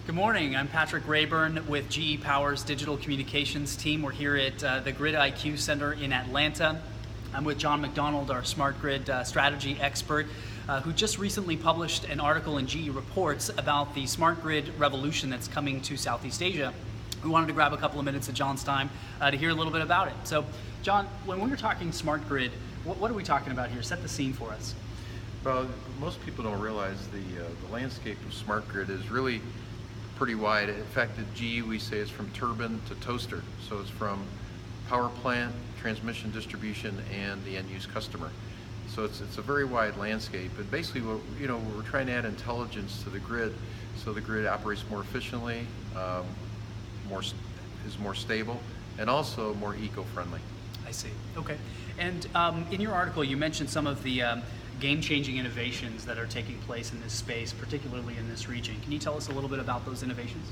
Good morning. I'm Patrick Rayburn with GE Power's Digital Communications team. We're here at the Grid IQ Center in Atlanta. I'm with John McDonald, our smart grid strategy expert, who just recently published an article in GE Reports about the smart grid revolution that's coming to Southeast Asia. We wanted to grab a couple of minutes of John's time to hear a little bit about it. So, John, when we're talking smart grid, what are we talking about here? Set the scene for us. Well, most people don't realize the landscape of smart grid is really pretty wide. In fact, at GE we say it's from turbine to toaster. So it's from power plant, transmission, distribution, and the end-use customer. So it's a very wide landscape. And basically, we're trying to add intelligence to the grid, so the grid operates more efficiently, is more stable, and also more eco-friendly. I see. Okay. And in your article, you mentioned some of the game-changing innovations that are taking place in this space, particularly in this region. Can you tell us a little bit about those innovations?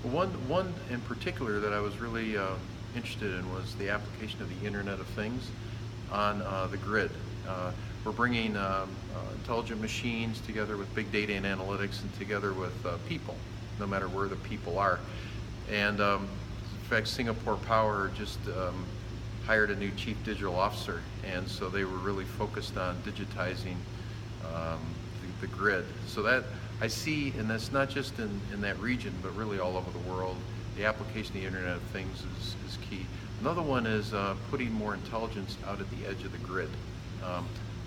Well, one in particular that I was really interested in was the application of the Internet of Things on the grid. We're bringing intelligent machines together with big data and analytics, and together with people, no matter where the people are. And in fact, Singapore Power just hired a new chief digital officer, and so they were really focused on digitizing the grid. So that I see, and that's not just in that region, but really all over the world, the application of the Internet of Things is key. Another one is putting more intelligence out at the edge of the grid.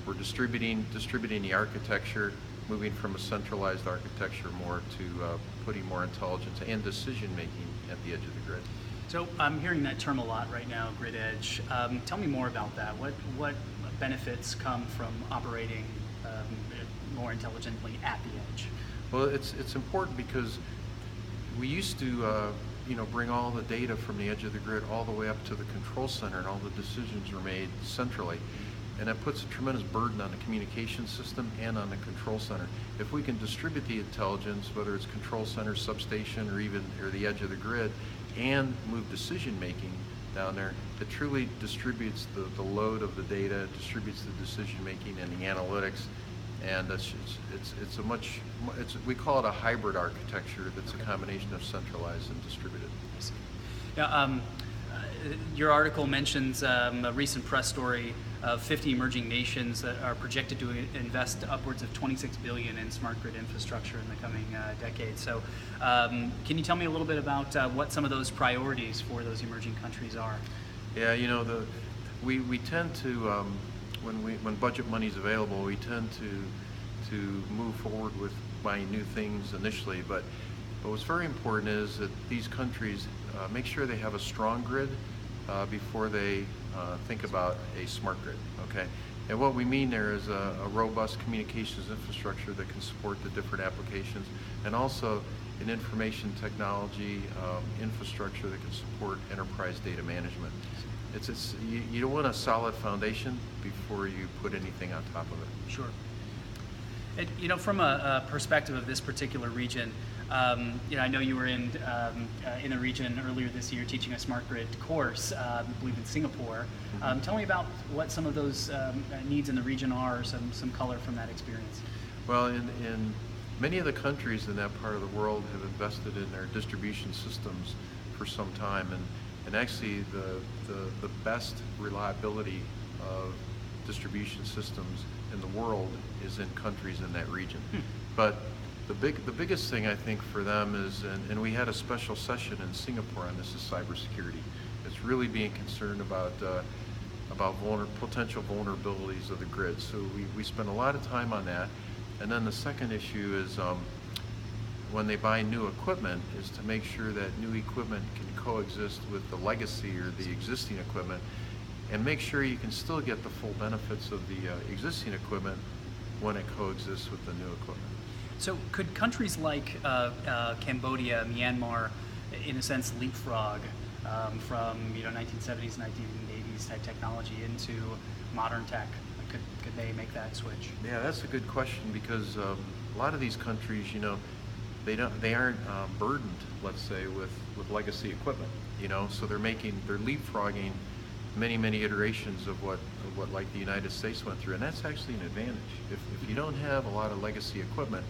We're distributing the architecture, moving from a centralized architecture more to putting more intelligence and decision making at the edge of the grid. So I'm hearing that term a lot right now, grid edge. Tell me more about that. What benefits come from operating more intelligently at the edge? Well, it's important because we used to bring all the data from the edge of the grid all the way up to the control center, and all the decisions were made centrally. And that puts a tremendous burden on the communication system and on the control center. If we can distribute the intelligence, whether it's control center, substation, or the edge of the grid, and move decision making down there, it truly distributes the load of the data, distributes the decision making and the analytics, and we call it a hybrid architecture that's a combination of centralized and distributed. Now, your article mentions a recent press story of 50 emerging nations that are projected to invest upwards of $26 billion in smart grid infrastructure in the coming decade. So can you tell me a little bit about what some of those priorities for those emerging countries are? Yeah, we tend to, when budget money is available, we tend to move forward with buying new things initially, but what's very important is that these countries make sure they have a strong grid before they think about a smart grid, okay? And what we mean there is a robust communications infrastructure that can support the different applications, and also an information technology infrastructure that can support enterprise data management. You don't want a solid foundation before you put anything on top of it. Sure. And, from a perspective of this particular region, I know you were in the region earlier this year teaching a smart grid course, I believe in Singapore. Tell me about what some of those needs in the region are, or some color from that experience. Well, in many of the countries in that part of the world have invested in their distribution systems for some time, and actually the best reliability of distribution systems in the world is in countries in that region. But the biggest thing I think for them is, and we had a special session in Singapore on this, is cybersecurity. It's really being concerned about potential vulnerabilities of the grid. So we spend a lot of time on that. And then the second issue is when they buy new equipment, is to make sure that new equipment can coexist with the legacy or the existing equipment, and make sure you can still get the full benefits of the existing equipment when it coexists with the new equipment. So could countries like Cambodia, Myanmar, in a sense, leapfrog from 1970s, 1980s type technology into modern tech? Could they make that switch? Yeah, that's a good question, because a lot of these countries, they aren't burdened, let's say, with legacy equipment. So they're leapfrogging many iterations of what like the United States went through, and that's actually an advantage. If you don't have a lot of legacy equipment,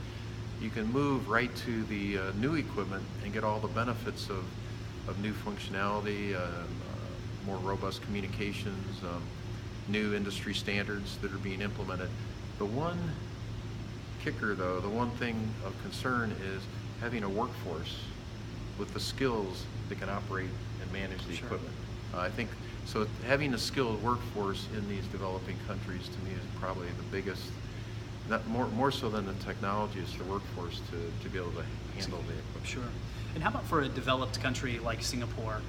you can move right to the new equipment and get all the benefits of new functionality, more robust communications, new industry standards that are being implemented. The one kicker though, the one thing of concern is having a workforce with the skills that can operate and manage the equipment. I think so. Having a skilled workforce in these developing countries, to me, is probably the biggest. Not more so than the technology, is the workforce to be able to handle the equipment. Sure. And how about for a developed country like Singapore?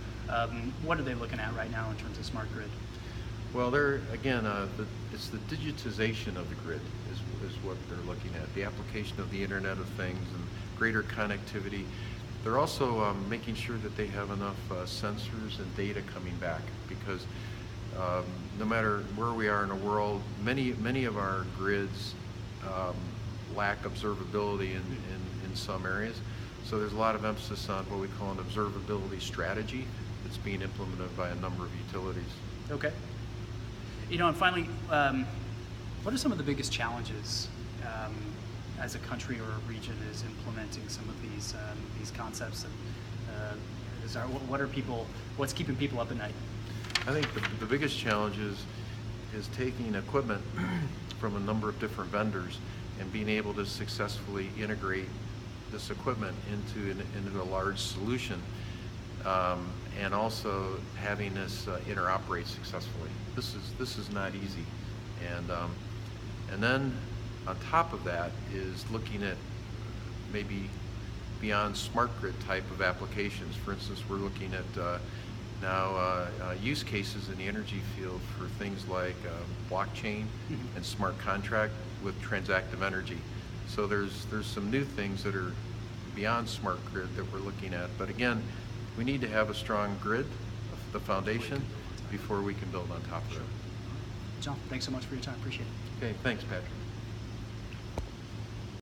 What are they looking at right now in terms of smart grid? Well, it's the digitization of the grid is what they're looking at. The application of the Internet of Things and greater connectivity. They're also making sure that they have enough sensors and data coming back, because no matter where we are in the world, many of our grids lack observability in some areas. So there's a lot of emphasis on what we call an observability strategy that's being implemented by a number of utilities. Okay. And finally, what are some of the biggest challenges as a country or a region is implementing some of these concepts? And what's keeping people up at night? I think the biggest challenge is taking equipment from a number of different vendors and being able to successfully integrate this equipment into a large solution, and also having this interoperate successfully. This is not easy, and then on top of that is looking at maybe beyond smart grid type of applications. For instance, we're looking at now use cases in the energy field for things like blockchain and smart contract with transactive energy. So there's some new things that are beyond smart grid that we're looking at. But again, we need to have a strong grid, the foundation, before we can build on top of it. John, thanks so much for your time. Appreciate it. Okay, thanks, Patrick.